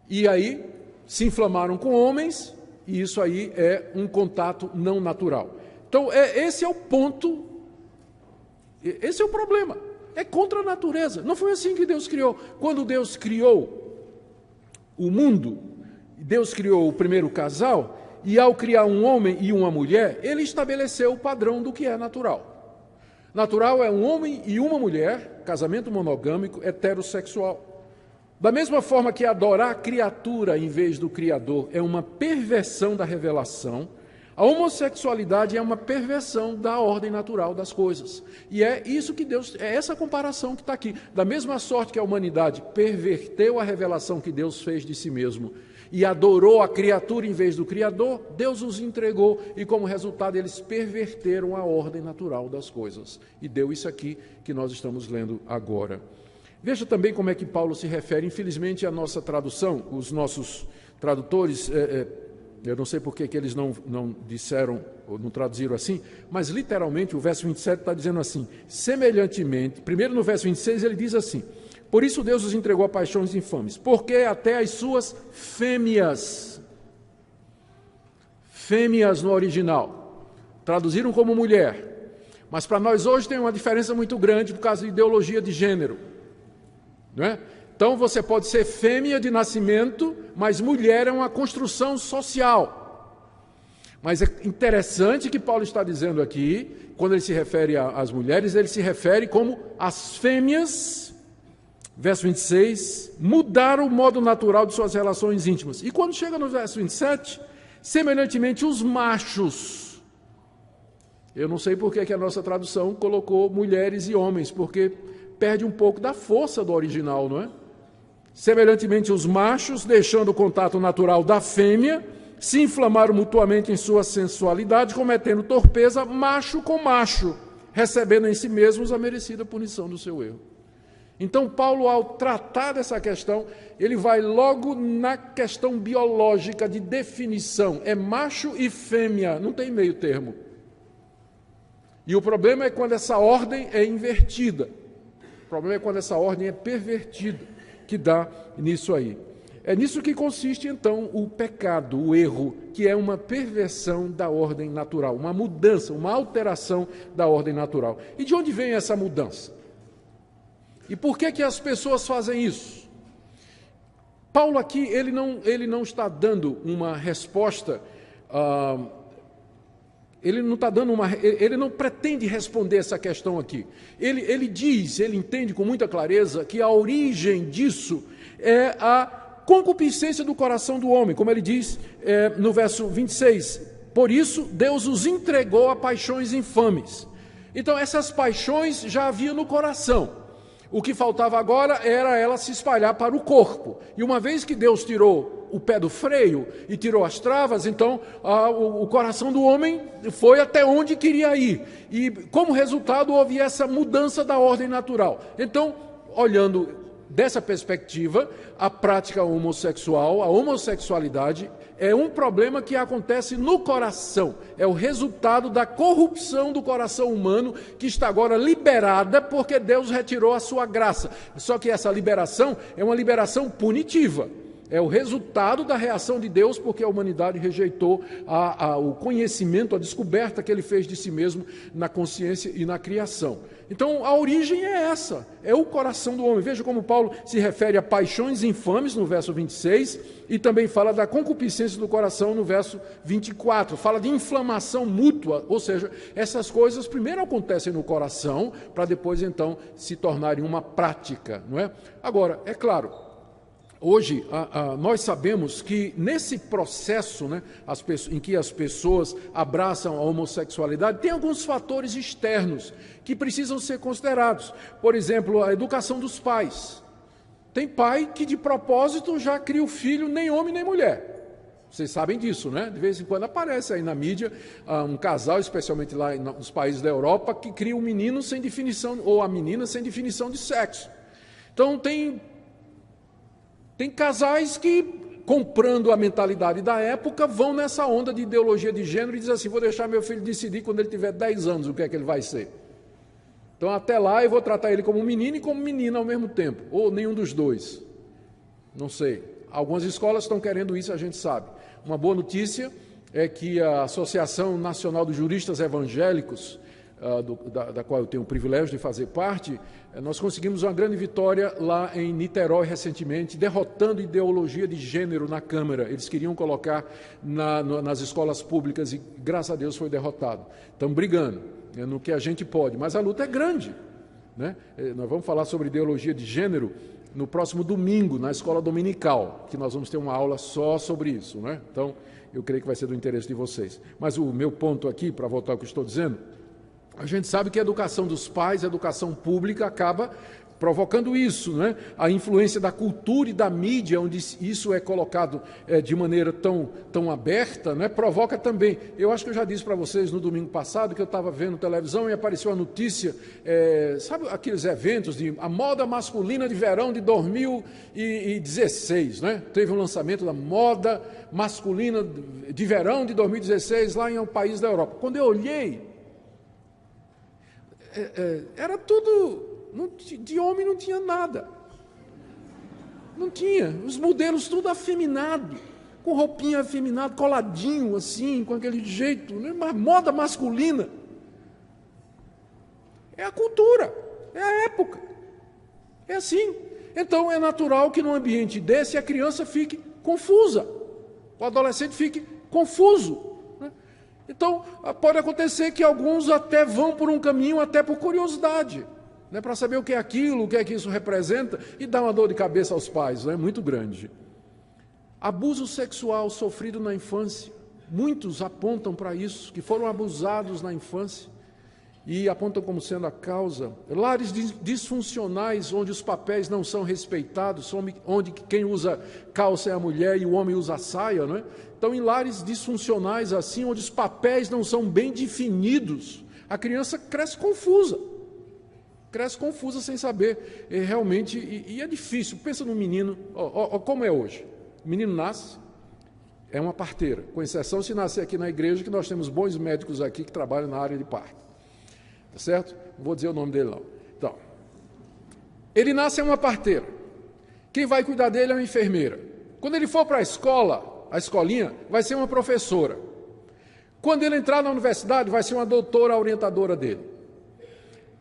E aí, se inflamaram com homens, e isso aí é um contato não natural. Então, esse é o ponto, esse é o problema. É contra a natureza. Não foi assim que Deus criou. Quando Deus criou o mundo, Deus criou o primeiro casal, e ao criar um homem e uma mulher, ele estabeleceu o padrão do que é natural. Natural é um homem e uma mulher, casamento monogâmico, heterossexual. Da mesma forma que adorar a criatura em vez do Criador é uma perversão da revelação, a homossexualidade é uma perversão da ordem natural das coisas. E é isso que Deus, é essa comparação que está aqui. Da mesma sorte que a humanidade perverteu a revelação que Deus fez de si mesmo e adorou a criatura em vez do Criador, Deus os entregou e, como resultado, eles perverteram a ordem natural das coisas. E deu isso aqui que nós estamos lendo agora. Veja também como é que Paulo se refere, infelizmente, à nossa tradução, os nossos tradutores, eu não sei por que eles não disseram, ou não traduziram assim, mas literalmente o verso 27 está dizendo assim, semelhantemente, primeiro no verso 26 ele diz assim, por isso Deus os entregou a paixões infames, porque até as suas fêmeas no original, traduziram como mulher, mas para nós hoje tem uma diferença muito grande por causa da ideologia de gênero, não é? Então você pode ser fêmea de nascimento, mas mulher é uma construção social. Mas é interessante que Paulo está dizendo aqui, quando ele se refere às mulheres, ele se refere como as fêmeas, verso 26, mudaram o modo natural de suas relações íntimas. E quando chega no verso 27, semelhantemente os machos. Eu não sei por que a nossa tradução colocou mulheres e homens, porque perde um pouco da força do original, não é? Semelhantemente, os machos, deixando o contato natural da fêmea, se inflamaram mutuamente em sua sensualidade, cometendo torpeza macho com macho, recebendo em si mesmos a merecida punição do seu erro. Então, Paulo, ao tratar dessa questão, ele vai logo na questão biológica de definição. É macho e fêmea, não tem meio termo. E o problema é quando essa ordem é invertida. O problema é quando essa ordem é pervertida, que dá nisso aí. É nisso que consiste, então, o pecado, o erro, que é uma perversão da ordem natural, uma mudança, uma alteração da ordem natural. E de onde vem essa mudança? E por que as pessoas fazem isso? Paulo aqui, ele não está dando uma resposta, ele não pretende responder essa questão aqui. Ele diz, ele entende com muita clareza que a origem disso é a concupiscência do coração do homem, como ele diz no verso 26. Por isso, Deus os entregou a paixões infames. Então, essas paixões já havia no coração. O que faltava agora era ela se espalhar para o corpo. E uma vez que Deus tirou o pé do freio e tirou as travas, então o coração do homem foi até onde queria ir. E como resultado houve essa mudança da ordem natural. Então, olhando dessa perspectiva, a prática homossexual, a homossexualidade, é um problema que acontece no coração. É o resultado da corrupção do coração humano que está agora liberada porque Deus retirou a sua graça. Só que essa liberação é uma liberação punitiva. É o resultado da reação de Deus porque a humanidade rejeitou o conhecimento, a descoberta que ele fez de si mesmo na consciência e na criação. Então, a origem é essa, é o coração do homem. Veja como Paulo se refere a paixões infames, no verso 26, e também fala da concupiscência do coração, no verso 24. Fala de inflamação mútua, ou seja, essas coisas primeiro acontecem no coração, para depois, então, se tornarem uma prática, não é? Agora, é claro, hoje, nós sabemos que nesse processo, né, em que as pessoas abraçam a homossexualidade, tem alguns fatores externos que precisam ser considerados. Por exemplo, a educação dos pais. Tem pai que de propósito já cria o filho nem homem nem mulher. Vocês sabem disso, né? De vez em quando aparece aí na mídia um casal, especialmente lá nos países da Europa, que cria um menino sem definição, ou a menina sem definição de sexo. Então tem casais que, comprando a mentalidade da época, vão nessa onda de ideologia de gênero e dizem assim, vou deixar meu filho decidir quando ele tiver 10 anos o que é que ele vai ser. Então até lá eu vou tratar ele como menino e como menina ao mesmo tempo, ou nenhum dos dois. Não sei. Algumas escolas estão querendo isso, a gente sabe. Uma boa notícia é que a Associação Nacional dos Juristas Evangélicos, da qual eu tenho o privilégio de fazer parte, nós conseguimos uma grande vitória lá em Niterói recentemente, derrotando ideologia de gênero na Câmara. Eles queriam colocar nas escolas públicas e, graças a Deus, foi derrotado. Estamos brigando no que a gente pode, mas a luta é grande, né? Nós vamos falar sobre ideologia de gênero no próximo domingo, na escola dominical, que nós vamos ter uma aula só sobre isso, né? Então, eu creio que vai ser do interesse de vocês. Mas o meu ponto aqui, para voltar ao que estou dizendo, a gente sabe que a educação dos pais, a educação pública, acaba provocando isso, né? A influência da cultura e da mídia, onde isso é colocado de maneira tão aberta, né? Provoca também. Eu acho que eu já disse para vocês no domingo passado que eu estava vendo televisão e apareceu a notícia, sabe aqueles eventos de a moda masculina de verão de 2016, né? Teve um lançamento da moda masculina de verão de 2016 lá em um país da Europa. Quando eu olhei, era tudo, de homem não tinha nada, não tinha, os modelos tudo afeminado, com roupinha afeminada, coladinho assim, com aquele jeito, né? Moda masculina, é a cultura, é a época, é assim. Então é natural que num ambiente desse a criança fique confusa, o adolescente fique confuso. Então, pode acontecer que alguns até vão por um caminho, até por curiosidade, né, para saber o que é aquilo, o que é que isso representa, e dá uma dor de cabeça aos pais, né, muito grande. Abuso sexual sofrido na infância, muitos apontam para isso, que foram abusados na infância, e apontam como sendo a causa. Lares disfuncionais, onde os papéis não são respeitados, onde quem usa calça é a mulher e o homem usa a saia, não é? Então, em lares disfuncionais assim, onde os papéis não são bem definidos, a criança cresce confusa sem saber realmente, e é difícil. Pensa no menino, como é hoje. O menino nasce, é uma parteira, com exceção se nascer aqui na igreja, que nós temos bons médicos aqui que trabalham na área de parto. Tá certo? Não vou dizer o nome dele, não. Então, ele nasce é uma parteira. Quem vai cuidar dele é uma enfermeira. Quando ele for para a escola, a escolinha, vai ser uma professora. Quando ele entrar na universidade, vai ser uma doutora orientadora dele.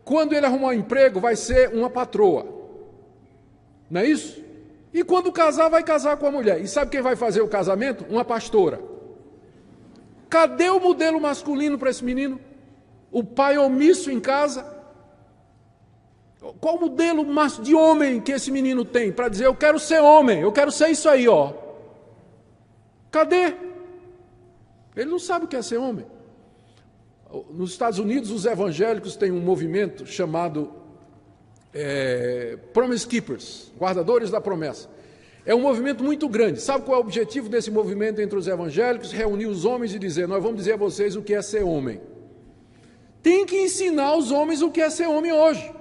Quando ele arrumar um emprego, vai ser uma patroa. Não é isso? E quando casar, vai casar com a mulher. E sabe quem vai fazer o casamento? Uma pastora. Cadê o modelo masculino para esse menino? O pai omisso em casa? Qual o modelo de homem que esse menino tem para dizer, eu quero ser homem, eu quero ser isso aí, ó? Cadê? Ele não sabe o que é ser homem. Nos Estados Unidos, os evangélicos têm um movimento chamado Promise Keepers, guardadores da promessa. É um movimento muito grande. Sabe qual é o objetivo desse movimento entre os evangélicos? Reunir os homens e dizer, nós vamos dizer a vocês o que é ser homem. Tem que ensinar os homens o que é ser homem hoje.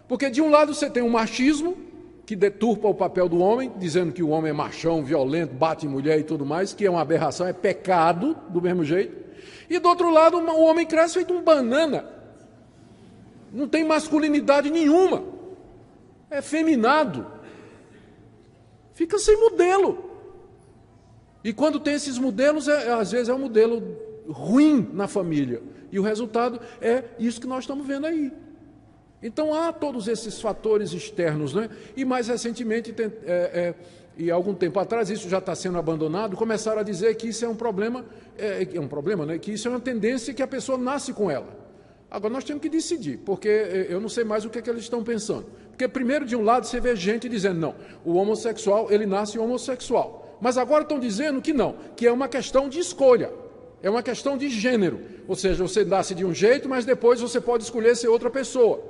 Porque de um lado você tem o machismo, que deturpa o papel do homem, dizendo que o homem é machão, violento, bate em mulher e tudo mais, que é uma aberração, é pecado do mesmo jeito. E do outro lado o homem cresce feito um banana. Não tem masculinidade nenhuma. É feminado. Fica sem modelo. E quando tem esses modelos, às vezes é um modelo ruim na família. E o resultado é isso que nós estamos vendo aí. Então há todos esses fatores externos, né? E mais recentemente, e algum tempo atrás, isso já está sendo abandonado, começaram a dizer que isso é um problema, né? Que isso é uma tendência que a pessoa nasce com ela. Agora nós temos que decidir, porque eu não sei mais o que é que eles estão pensando. Porque primeiro, de um lado, você vê gente dizendo, não, o homossexual, ele nasce homossexual. Mas agora estão dizendo que não, que é uma questão de escolha. É uma questão de gênero, ou seja, você nasce de um jeito, mas depois você pode escolher ser outra pessoa.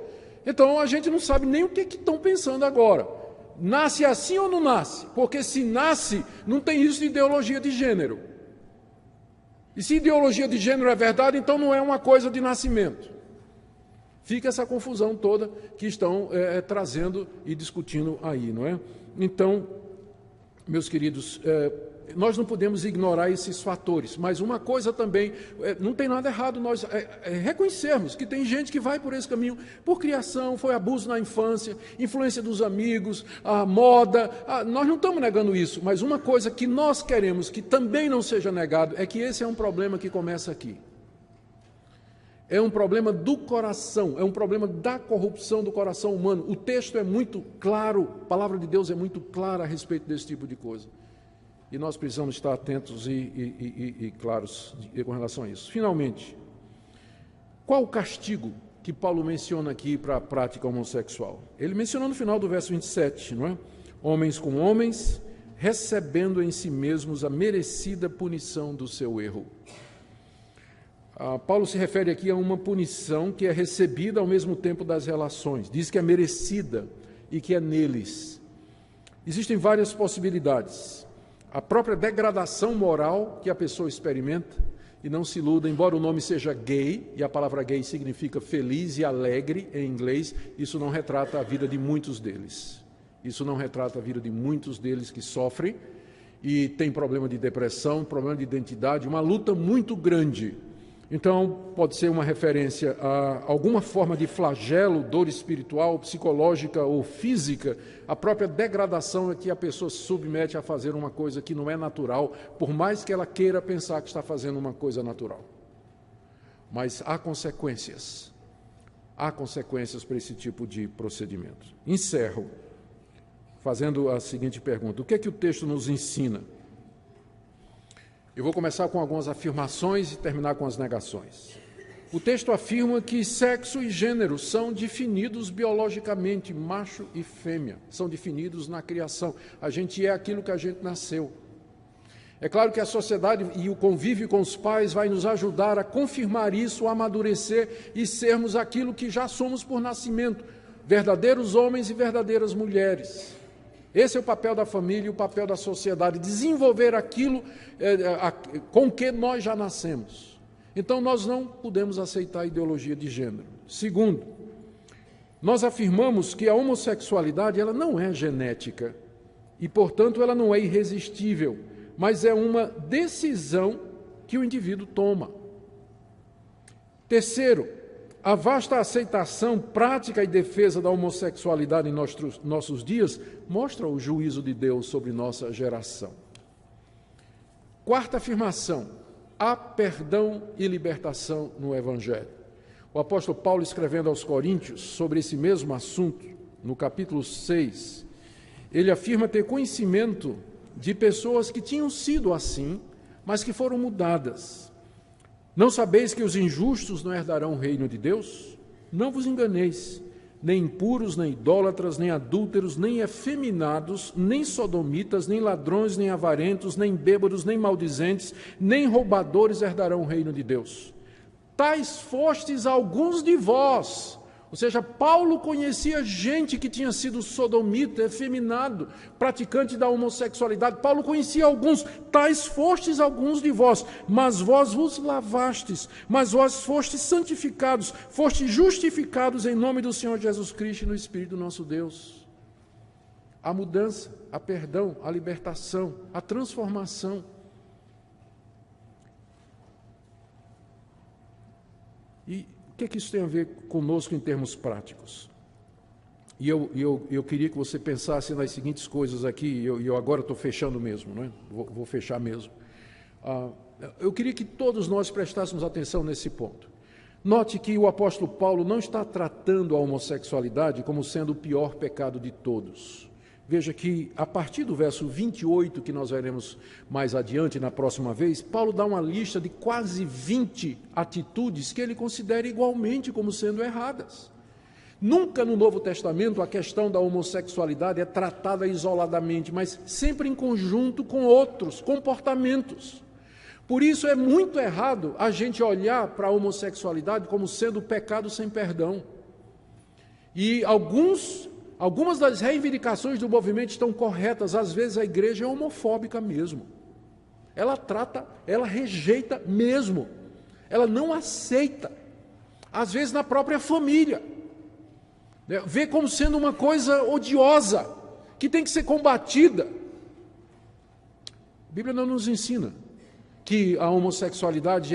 Então a gente não sabe nem o que estão pensando agora. Nasce assim ou não nasce? Porque se nasce, não tem isso de ideologia de gênero. E se ideologia de gênero é verdade, então não é uma coisa de nascimento. Fica essa confusão toda que estão trazendo e discutindo aí, não é? Então, meus queridos, nós não podemos ignorar esses fatores, mas uma coisa também, não tem nada errado nós reconhecermos que tem gente que vai por esse caminho, por criação, foi abuso na infância, influência dos amigos, a moda, nós não estamos negando isso, mas uma coisa que nós queremos que também não seja negado é que esse é um problema que começa aqui. É um problema do coração, é um problema da corrupção do coração humano. O texto é muito claro, a palavra de Deus é muito clara a respeito desse tipo de coisa. E nós precisamos estar atentos e claros com relação a isso. Finalmente, qual o castigo que Paulo menciona aqui para a prática homossexual? Ele mencionou no final do verso 27, não é? Homens com homens, recebendo em si mesmos a merecida punição do seu erro. Paulo se refere aqui a uma punição que é recebida ao mesmo tempo das relações. Diz que é merecida e que é neles. Existem várias possibilidades. A própria degradação moral que a pessoa experimenta, e não se iluda, embora o nome seja gay, e a palavra gay significa feliz e alegre em inglês, isso não retrata a vida de muitos deles. Isso não retrata a vida de muitos deles que sofrem e têm problema de depressão, problema de identidade, uma luta muito grande. Então, pode ser uma referência a alguma forma de flagelo, dor espiritual, psicológica ou física, a própria degradação é que a pessoa se submete a fazer uma coisa que não é natural, por mais que ela queira pensar que está fazendo uma coisa natural. Mas há consequências para esse tipo de procedimento. Encerro fazendo a seguinte pergunta: o que é que o texto nos ensina? Eu vou começar com algumas afirmações e terminar com as negações. O texto afirma que sexo e gênero são definidos biologicamente, macho e fêmea, são definidos na criação. A gente é aquilo que a gente nasceu. É claro que a sociedade e o convívio com os pais vai nos ajudar a confirmar isso, a amadurecer e sermos aquilo que já somos por nascimento, verdadeiros homens e verdadeiras mulheres. Esse é o papel da família e o papel da sociedade, desenvolver aquilo com que nós já nascemos. Então, nós não podemos aceitar a ideologia de gênero. Segundo, nós afirmamos que a homossexualidade ela não é genética e, portanto, ela não é irresistível, mas é uma decisão que o indivíduo toma. Terceiro, a vasta aceitação, prática e defesa da homossexualidade em nossos dias mostra o juízo de Deus sobre nossa geração. Quarta afirmação, há perdão e libertação no Evangelho. O apóstolo Paulo, escrevendo aos Coríntios sobre esse mesmo assunto, no capítulo 6, ele afirma ter conhecimento de pessoas que tinham sido assim, mas que foram mudadas. Não sabeis que os injustos não herdarão o reino de Deus? Não vos enganeis, nem impuros, nem idólatras, nem adúlteros, nem efeminados, nem sodomitas, nem ladrões, nem avarentos, nem bêbados, nem maldizentes, nem roubadores herdarão o reino de Deus. Tais fostes alguns de vós. Ou seja, Paulo conhecia gente que tinha sido sodomita, efeminado, praticante da homossexualidade. Paulo conhecia alguns, tais fostes alguns de vós, mas vós vos lavastes, mas vós fostes santificados, fostes justificados em nome do Senhor Jesus Cristo e no Espírito do nosso Deus. A mudança, a perdão, a libertação, a transformação. E o que isso tem a ver conosco em termos práticos? E eu queria que você pensasse nas seguintes coisas aqui, e eu agora estou fechando mesmo, não é? Vou fechar mesmo. Eu queria que todos nós prestássemos atenção nesse ponto. Note que o apóstolo Paulo não está tratando a homossexualidade como sendo o pior pecado de todos. Veja que, a partir do verso 28, que nós veremos mais adiante na próxima vez, Paulo dá uma lista de quase 20 atitudes que ele considera igualmente como sendo erradas. Nunca no Novo Testamento a questão da homossexualidade é tratada isoladamente, mas sempre em conjunto com outros comportamentos. Por isso é muito errado a gente olhar para a homossexualidade como sendo pecado sem perdão. E algumas das reivindicações do movimento estão corretas, às vezes a igreja é homofóbica mesmo. Ela rejeita mesmo, ela não aceita, às vezes na própria família, vê como sendo uma coisa odiosa, que tem que ser combatida. A Bíblia não nos ensina que a homossexualidade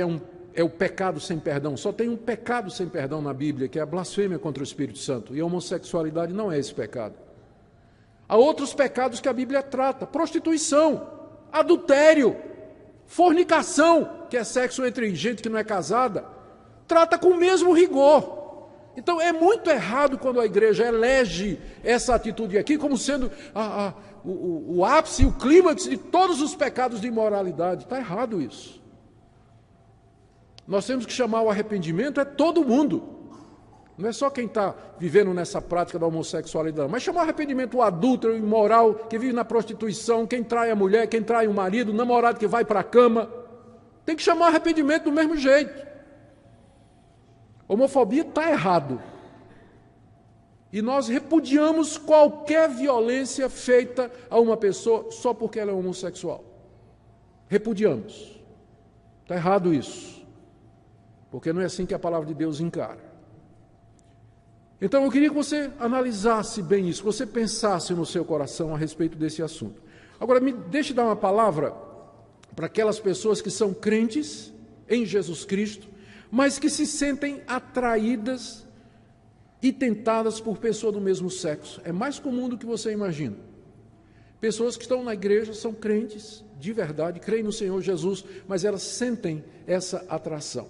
é o pecado sem perdão. Só tem um pecado sem perdão na Bíblia, que é a blasfêmia contra o Espírito Santo. E a homossexualidade não é esse pecado. Há outros pecados que a Bíblia trata: prostituição, adultério, fornicação, que é sexo entre gente que não é casada, trata com o mesmo rigor. Então é muito errado quando a igreja elege essa atitude aqui como sendo o ápice, o clímax de todos os pecados de imoralidade. Está errado isso. Nós temos que chamar o arrependimento todo mundo. Não é só quem está vivendo nessa prática da homossexualidade, mas chamar o arrependimento o adúltero, o imoral, que vive na prostituição, quem trai a mulher, quem trai o marido, o namorado que vai para a cama. Tem que chamar o arrependimento do mesmo jeito. Homofobia está errado. E nós repudiamos qualquer violência feita a uma pessoa só porque ela é homossexual. Repudiamos. Está errado isso. Porque não é assim que a palavra de Deus encara. Então eu queria que você analisasse bem isso, que você pensasse no seu coração a respeito desse assunto. Agora, me deixe dar uma palavra para aquelas pessoas que são crentes em Jesus Cristo, mas que se sentem atraídas e tentadas por pessoa do mesmo sexo. É mais comum do que você imagina. Pessoas que estão na igreja, são crentes de verdade, creem no Senhor Jesus, mas elas sentem essa atração.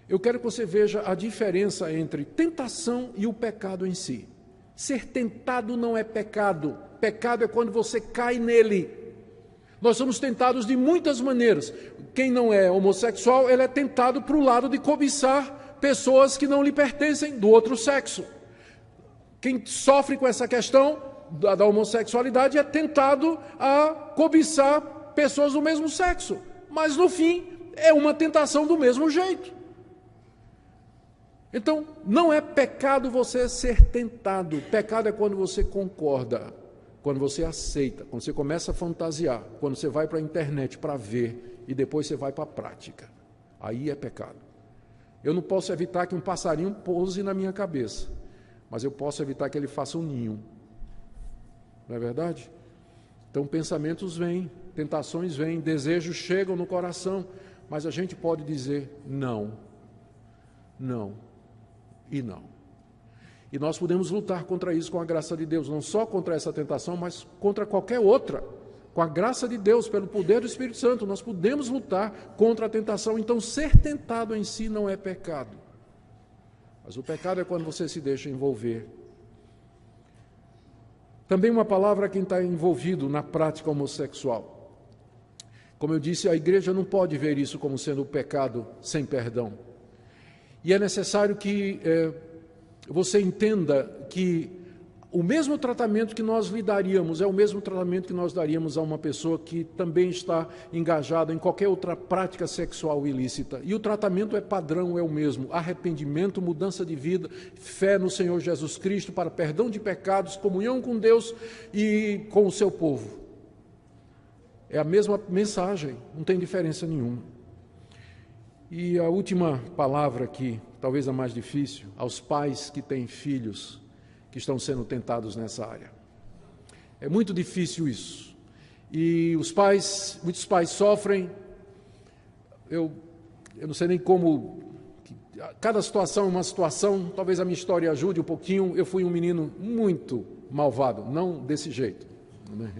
Eu quero que você veja a diferença entre tentação e o pecado em si. Ser tentado não é pecado. Pecado é quando você cai nele. Nós somos tentados de muitas maneiras. Quem não é homossexual, ele é tentado para o lado de cobiçar pessoas que não lhe pertencem do outro sexo. Quem sofre com essa questão da homossexualidade é tentado a cobiçar pessoas do mesmo sexo, mas no fim é uma tentação do mesmo jeito. Então, não é pecado você ser tentado. Pecado é quando você concorda, quando você aceita, quando você começa a fantasiar, quando você vai para a internet para ver e depois você vai para a prática. Aí é pecado. Eu não posso evitar que um passarinho pouse na minha cabeça, mas eu posso evitar que ele faça um ninho. Não é verdade? Então, pensamentos vêm, tentações vêm, desejos chegam no coração, mas a gente pode dizer não, não e não. E nós podemos lutar contra isso com a graça de Deus, não só contra essa tentação, mas contra qualquer outra. Com a graça de Deus, pelo poder do Espírito Santo, nós podemos lutar contra a tentação. Então, ser tentado em si não é pecado. Mas o pecado é quando você se deixa envolver. Também uma palavra a quem está envolvido na prática homossexual. Como eu disse, a igreja não pode ver isso como sendo um pecado sem perdão. E é necessário que você entenda que o mesmo tratamento que nós lhe daríamos é o mesmo tratamento que nós daríamos a uma pessoa que também está engajada em qualquer outra prática sexual ilícita. E o tratamento é padrão, é o mesmo. Arrependimento, mudança de vida, fé no Senhor Jesus Cristo para perdão de pecados, comunhão com Deus e com o seu povo. É a mesma mensagem, não tem diferença nenhuma. E a última palavra aqui, talvez a mais difícil, aos pais que têm filhos que estão sendo tentados nessa área. É muito difícil isso. E muitos pais sofrem. Eu não sei nem como. Cada situação é uma situação. Talvez a minha história ajude um pouquinho. Eu fui um menino muito malvado, não desse jeito, né?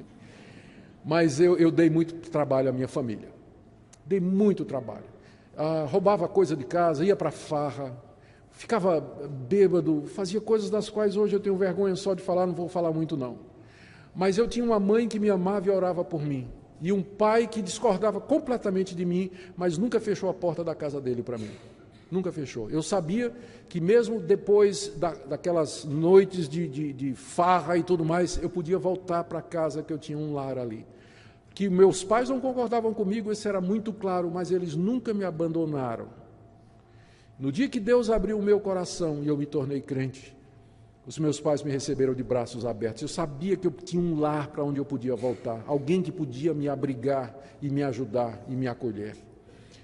Mas eu dei muito trabalho à minha família. Dei muito trabalho. Roubava coisa de casa, ia para farra, ficava bêbado, fazia coisas das quais hoje eu tenho vergonha só de falar, não vou falar muito não. Mas eu tinha uma mãe que me amava e orava por mim, e um pai que discordava completamente de mim, mas nunca fechou a porta da casa dele para mim. Nunca fechou. Eu sabia que mesmo depois daquelas noites de farra e tudo mais, eu podia voltar para casa, que eu tinha um lar ali. Que meus pais não concordavam comigo, isso era muito claro, mas eles nunca me abandonaram. No dia que Deus abriu o meu coração e eu me tornei crente, os meus pais me receberam de braços abertos. Eu sabia que eu tinha um lar para onde eu podia voltar, alguém que podia me abrigar e me ajudar e me acolher.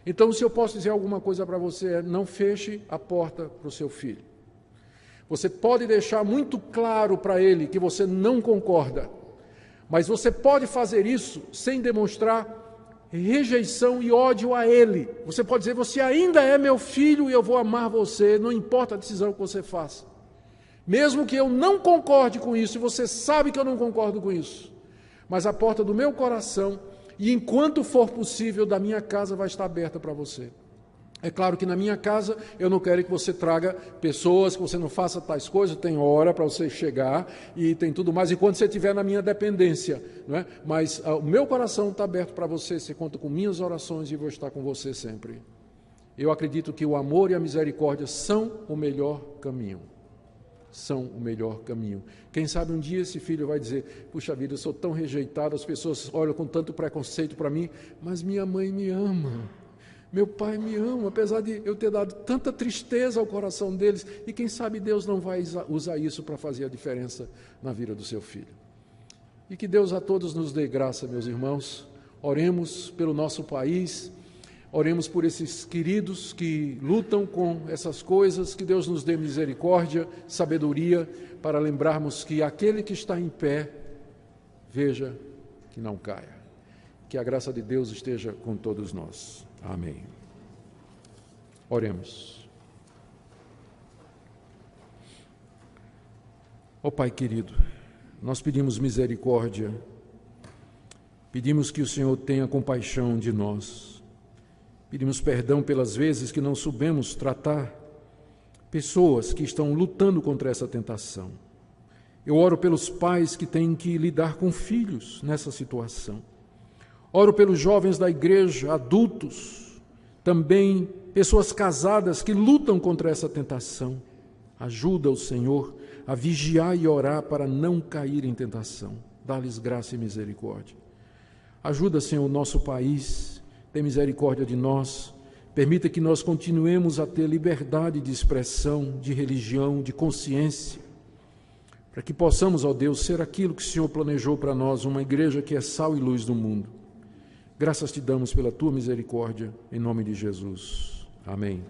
Então, se eu posso dizer alguma coisa para você, não feche a porta para o seu filho. Você pode deixar muito claro para ele que você não concorda, mas você pode fazer isso sem demonstrar rejeição e ódio a ele. Você pode dizer, você ainda é meu filho e eu vou amar você, não importa a decisão que você faça. Mesmo que eu não concorde com isso, e você sabe que eu não concordo com isso, mas a porta do meu coração, e enquanto for possível, da minha casa vai estar aberta para você. É claro que na minha casa eu não quero que você traga pessoas, que você não faça tais coisas, tem hora para você chegar e tem tudo mais, enquanto você estiver na minha dependência, não é? Mas o meu coração está aberto para você, você conta com minhas orações e vou estar com você sempre. Eu acredito que o amor e a misericórdia são o melhor caminho. São o melhor caminho. Quem sabe um dia esse filho vai dizer, puxa vida, eu sou tão rejeitado, as pessoas olham com tanto preconceito para mim, mas minha mãe me ama. Meu pai me ama, apesar de eu ter dado tanta tristeza ao coração deles, e quem sabe Deus não vai usar isso para fazer a diferença na vida do seu filho. E que Deus a todos nos dê graça, meus irmãos. Oremos pelo nosso país, oremos por esses queridos que lutam com essas coisas, que Deus nos dê misericórdia, sabedoria, para lembrarmos que aquele que está em pé, veja que não caia. Que a graça de Deus esteja com todos nós. Amém. Oremos. Ó Pai querido, nós pedimos misericórdia, pedimos que o Senhor tenha compaixão de nós, pedimos perdão pelas vezes que não soubemos tratar pessoas que estão lutando contra essa tentação. Eu oro pelos pais que têm que lidar com filhos nessa situação. Oro pelos jovens da igreja, adultos, também pessoas casadas que lutam contra essa tentação. Ajuda o Senhor a vigiar e orar para não cair em tentação. Dá-lhes graça e misericórdia. Ajuda, Senhor, o nosso país, tem misericórdia de nós, permita que nós continuemos a ter liberdade de expressão, de religião, de consciência, para que possamos, ó Deus, ser aquilo que o Senhor planejou para nós, uma igreja que é sal e luz do mundo. Graças te damos pela tua misericórdia, em nome de Jesus. Amém.